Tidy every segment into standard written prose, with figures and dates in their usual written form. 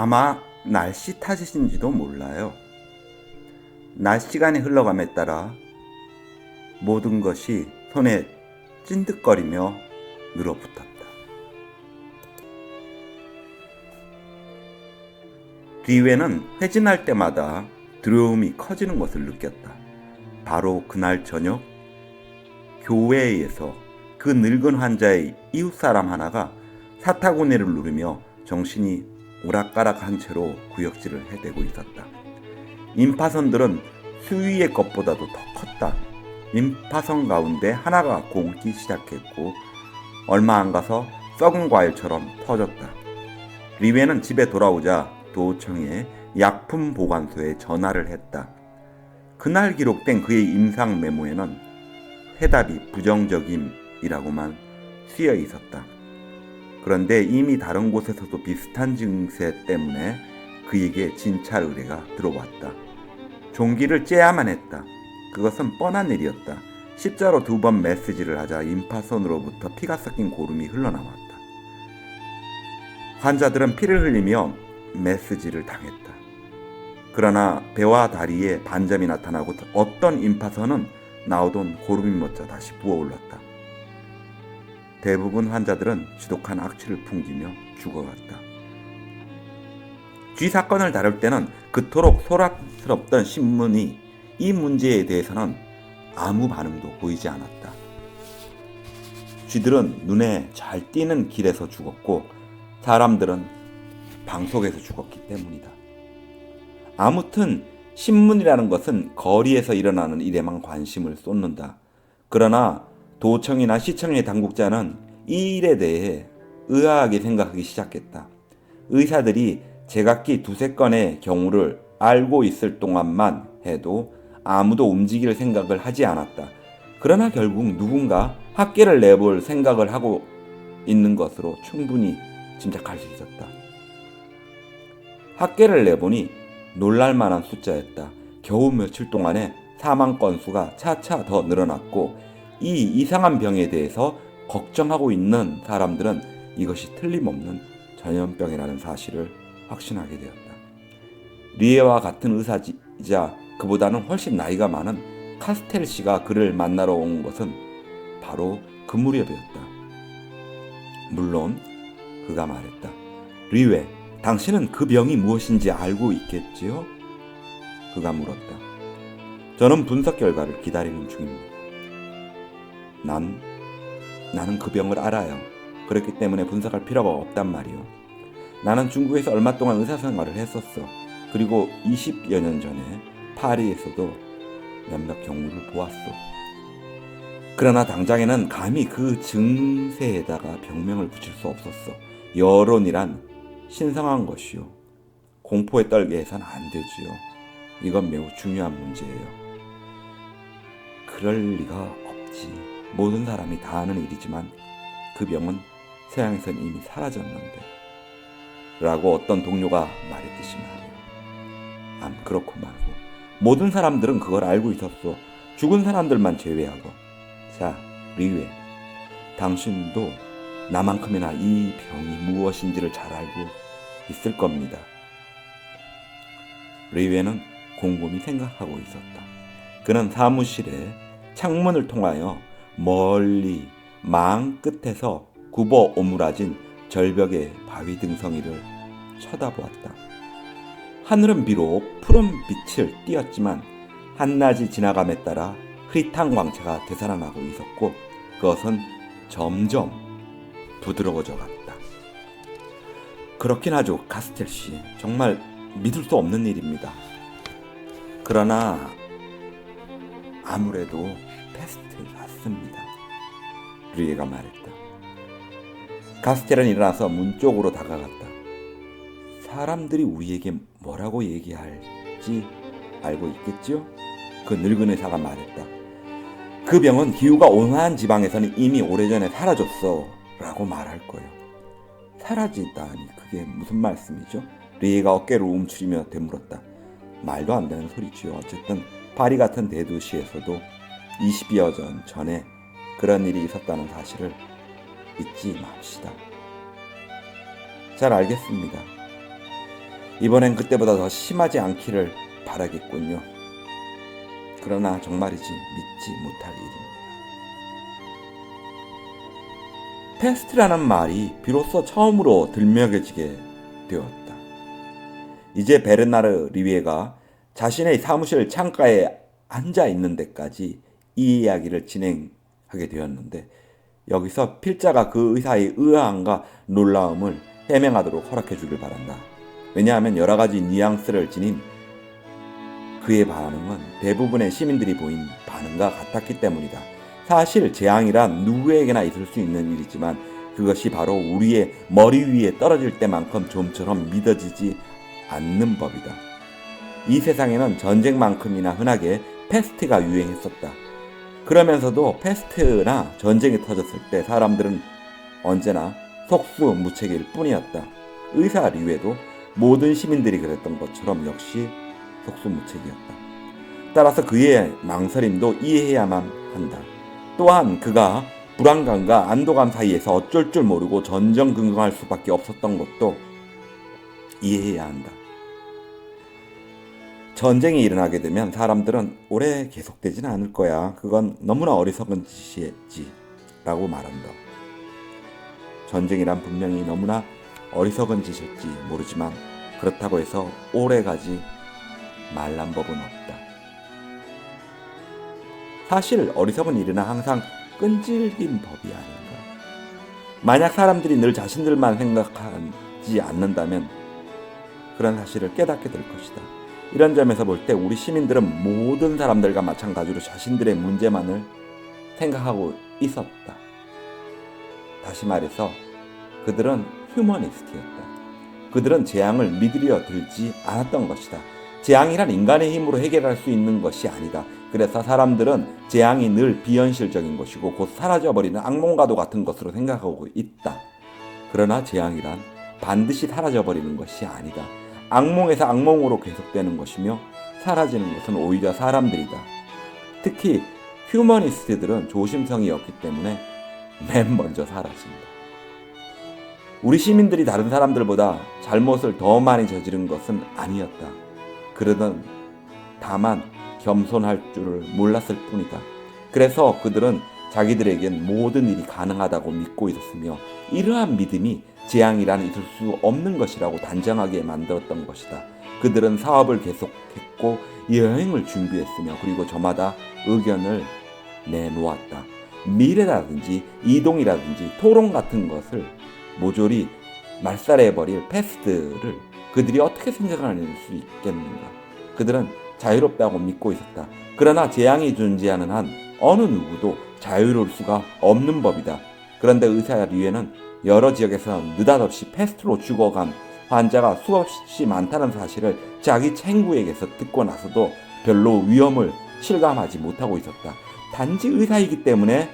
아마 날씨 탓이신지도 몰라요. 낮 시간이 흘러감에 따라 모든 것이 손에 찐득거리며 늘어붙었다. 리웨는 회진할 때마다 두려움이 커지는 것을 느꼈다. 바로 그날 저녁 교회에서 그 늙은 환자의 이웃사람 하나가 사타구니를 누르며 정신이 오락가락한 채로 구역질을 해대고 있었다. 임파선들은 수위의 것보다도 더 컸다. 임파선 가운데 하나가 곪기 시작했고 얼마 안 가서 썩은 과일처럼 터졌다. 리웨는 집에 돌아오자 도청에 약품 보관소에 전화를 했다. 그날 기록된 그의 임상 메모에는 해답이 부정적임이라고만 쓰여 있었다. 그런데 이미 다른 곳에서도 비슷한 증세 때문에 그에게 진찰 의뢰가 들어왔다. 종기를 째야만 했다. 그것은 뻔한 일이었다. 십자로 2번 메시지를 하자 임파선으로부터 피가 섞인 고름이 흘러나왔다. 환자들은 피를 흘리며 메시지를 당했다. 그러나 배와 다리에 반점이 나타나고 어떤 임파선은 나오던 고름이 멎자 다시 부어올랐다. 대부분 환자들은 지독한 악취를 풍기며 죽어갔다. 쥐 사건을 다룰 때는 그토록 소란스럽던 신문이 이 문제에 대해서는 아무 반응도 보이지 않았다. 쥐들은 눈에 잘 띄는 길에서 죽었고 사람들은 방 속에서 죽었기 때문이다. 아무튼 신문이라는 것은 거리에서 일어나는 일에만 관심을 쏟는다. 그러나 도청이나 시청의 당국자는 이 일에 대해 의아하게 생각하기 시작했다. 의사들이 제각기 2-3건의 경우를 알고 있을 동안만 해도 아무도 움직일 생각을 하지 않았다. 그러나 결국 누군가 학계를 내볼 생각을 하고 있는 것으로 충분히 짐작할 수 있었다. 학계를 내보니 놀랄만한 숫자였다. 겨우 며칠 동안에 사망 건수가 차차 더 늘어났고 이 이상한 병에 대해서 걱정하고 있는 사람들은 이것이 틀림없는 전염병이라는 사실을 확신하게 되었다. 리에와 같은 의사이자 그보다는 훨씬 나이가 많은 카스텔 씨가 그를 만나러 온 것은 바로 그 무렵이었다. 물론 그가 말했다. 리웨, 당신은 그 병이 무엇인지 알고 있겠지요? 그가 물었다. 저는 분석 결과를 기다리는 중입니다. 나는 그 병을 알아요. 그렇기 때문에 분석할 필요가 없단 말이요. 나는 중국에서 얼마 동안 의사생활을 했었어. 그리고 20여 년 전에 파리에서도 몇몇 경우를 보았어. 그러나 당장에는 감히 그 증세에다가 병명을 붙일 수 없었어. 여론이란 신성한 것이요. 공포에 떨게 해서는 안 되지요. 이건 매우 중요한 문제예요. 그럴 리가 없지. 모든 사람이 다 아는 일이지만 그 병은 서양에선 이미 사라졌는데 라고 어떤 동료가 말했듯이 말이에요. 그렇고 말고 모든 사람들은 그걸 알고 있었어. 죽은 사람들만 제외하고. 자, 리웨, 당신도 나만큼이나 이 병이 무엇인지를 잘 알고 있을 겁니다. 리웨는 곰곰이 생각하고 있었다. 그는 사무실에 창문을 통하여 멀리 망 끝에서 굽어 오므라진 절벽의 바위 등성이를 쳐다보았다. 하늘은 비록 푸른 빛을 띠었지만 한낮이 지나감에 따라 흐릿한 광채가 되살아나고 있었고 그것은 점점 부드러워져 갔다. 그렇긴 하죠, 카스텔 씨. 정말 믿을 수 없는 일입니다. 그러나 아무래도 패스트 같습니다. 리에가 말했다. 카스텔은 일어나서 문 쪽으로 다가갔다. 사람들이 우리에게 뭐라고 얘기할지 알고 있겠지요? 그 늙은 의사가 말했다. 그 병은 기후가 온화한 지방에서는 이미 오래전에 사라졌어 라고 말할 거예요. 사라지다니 그게 무슨 말씀이죠? 리에가 어깨를 움츠리며 되물었다. 말도 안 되는 소리지요. 어쨌든 파리 같은 대도시에서도 20여 년 전에 그런 일이 있었다는 사실을 잊지 맙시다. 잘 알겠습니다. 이번엔 그때보다 더 심하지 않기를 바라겠군요. 그러나 정말이지 믿지 못할 일입니다. 패스트라는 말이 비로소 처음으로 들먹여지게 되었다. 이제 베르나르 리위에가 자신의 사무실 창가에 앉아 있는 데까지 이 이야기를 진행하게 되었는데, 여기서 필자가 그 의사의 의아함과 놀라움을 해명하도록 허락해 주길 바란다. 왜냐하면 여러 가지 뉘앙스를 지닌 그의 반응은 대부분의 시민들이 보인 반응과 같았기 때문이다. 사실 재앙이란 누구에게나 있을 수 있는 일이지만 그것이 바로 우리의 머리 위에 떨어질 때만큼 좀처럼 믿어지지 않는 법이다. 이 세상에는 전쟁만큼이나 흔하게 패스트가 유행했었다. 그러면서도 패스트나 전쟁이 터졌을 때 사람들은 언제나 속수무책일 뿐이었다. 의사 리웨도 모든 시민들이 그랬던 것처럼 역시 속수무책이었다. 따라서 그의 망설임도 이해해야만 한다. 또한 그가 불안감과 안도감 사이에서 어쩔 줄 모르고 전전긍긍할 수밖에 없었던 것도 이해해야 한다. 전쟁이 일어나게 되면 사람들은 오래 계속되지는 않을 거야. 그건 너무나 어리석은 짓이지 라고 말한다. 전쟁이란 분명히 너무나 어리석은 짓일지 모르지만 그렇다고 해서 오래가지 말란 법은 없다. 사실 어리석은 일은 항상 끈질긴 법이 아닌가. 만약 사람들이 늘 자신들만 생각하지 않는다면 그런 사실을 깨닫게 될 것이다. 이런 점에서 볼 때 우리 시민들은 모든 사람들과 마찬가지로 자신들의 문제만을 생각하고 있었다. 다시 말해서 그들은 휴머니스트였다. 그들은 재앙을 믿으려 들지 않았던 것이다. 재앙이란 인간의 힘으로 해결할 수 있는 것이 아니다. 그래서 사람들은 재앙이 늘 비현실적인 것이고 곧 사라져버리는 악몽과도 같은 것으로 생각하고 있다. 그러나 재앙이란 반드시 사라져버리는 것이 아니다. 악몽에서 악몽으로 계속되는 것이며 사라지는 것은 오히려 사람들이다. 특히 휴머니스트들은 조심성이 없기 때문에 맨 먼저 사라진다. 우리 시민들이 다른 사람들보다 잘못을 더 많이 저지른 것은 아니었다. 그러던 다만 겸손할 줄을 몰랐을 뿐이다. 그래서 그들은 자기들에겐 모든 일이 가능하다고 믿고 있었으며 이러한 믿음이 재앙이란 있을 수 없는 것이라고 단정하게 만들었던 것이다. 그들은 사업을 계속했고 여행을 준비했으며 그리고 저마다 의견을 내놓았다. 미래라든지 이동이라든지 토론 같은 것을 모조리 말살해버릴 패스트를 그들이 어떻게 생각할 수 있겠는가. 그들은 자유롭다고 믿고 있었다. 그러나 재앙이 존재하는 한 어느 누구도 자유로울 수가 없는 법이다. 그런데 의사 리웨는 여러 지역에서 느닷없이 패스트로 죽어간 환자가 수없이 많다는 사실을 자기 친구에게서 듣고 나서도 별로 위험을 실감하지 못하고 있었다. 단지 의사이기 때문에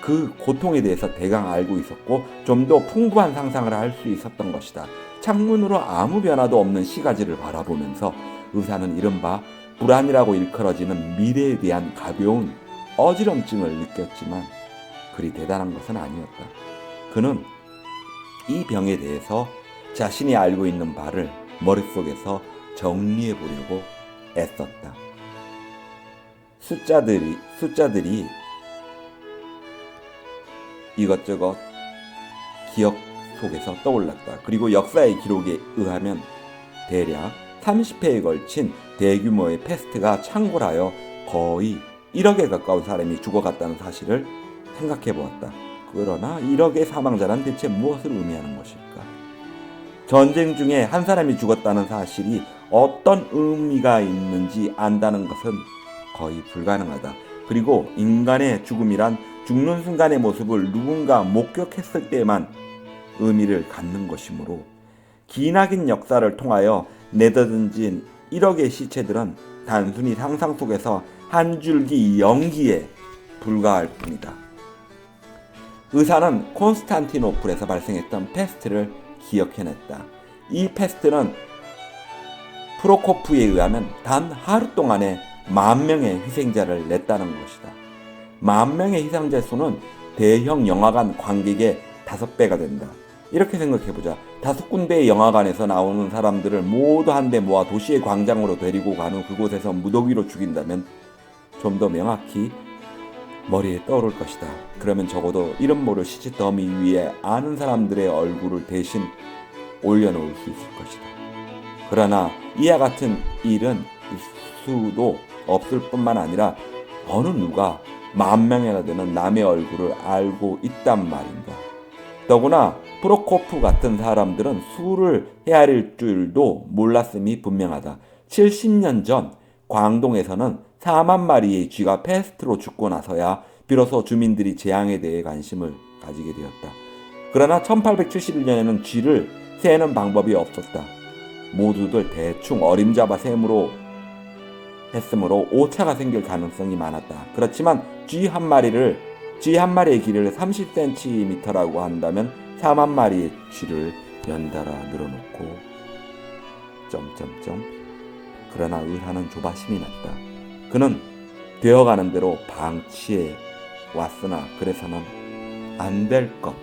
그 고통에 대해서 대강 알고 있었고 좀 더 풍부한 상상을 할 수 있었던 것이다. 창문으로 아무 변화도 없는 시가지를 바라보면서 의사는 이른바 불안이라고 일컬어지는 미래에 대한 가벼운 어지럼증을 느꼈지만 그리 대단한 것은 아니었다. 그는 이 병에 대해서 자신이 알고 있는 바를 머릿속에서 정리해 보려고 애썼다. 숫자들이 이것저것 기억 속에서 떠올랐다. 그리고 역사의 기록에 의하면 대략 30회에 걸친 대규모의 패스트가 창궐하여 거의 1억에 가까운 사람이 죽어갔다는 사실을 생각해 보았다. 그러나 1억의 사망자란 대체 무엇을 의미하는 것일까? 전쟁 중에 한 사람이 죽었다는 사실이 어떤 의미가 있는지 안다는 것은 거의 불가능하다. 그리고 인간의 죽음이란 죽는 순간의 모습을 누군가 목격했을 때만 의미를 갖는 것이므로 기나긴 역사를 통하여 내던진 1억의 시체들은 단순히 상상 속에서 한 줄기 연기에 불과할 뿐이다. 의사는 콘스탄티노플에서 발생했던 패스트를 기억해냈다. 이 패스트는 프로코프에 의하면 단 하루 동안에 10,000명의 희생자를 냈다는 것이다. 10,000명의 희생자 수는 대형 영화관 관객의 5배가 된다. 이렇게 생각해보자. 5군데의 영화관에서 나오는 사람들을 모두 한데 모아 도시의 광장으로 데리고 간 후 그곳에서 무더기로 죽인다면 좀 더 명확히 머리에 떠오를 것이다. 그러면 적어도 이름 모를 시체 더미 위에 아는 사람들의 얼굴을 대신 올려놓을 수 있을 것이다. 그러나 이와 같은 일은 있을 수도 없을 뿐만 아니라 어느 누가 10,000명이나 되는 남의 얼굴을 알고 있단 말인가. 더구나 프로코프 같은 사람들은 수를 헤아릴 줄도 몰랐음이 분명하다. 70년 전 광동에서는 4만 마리의 쥐가 패스트로 죽고 나서야 비로소 주민들이 재앙에 대해 관심을 가지게 되었다. 그러나 1871년에는 쥐를 세는 방법이 없었다. 모두들 대충 어림잡아 셈으로 했으므로 오차가 생길 가능성이 많았다. 그렇지만 쥐 한 마리의 길이를 30cm라고 한다면 4만 마리의 쥐를 연달아 늘어놓고 그러나 의사는 조바심이 났다. 그는 되어가는 대로 방치해 왔으나 그래서는 안 될 것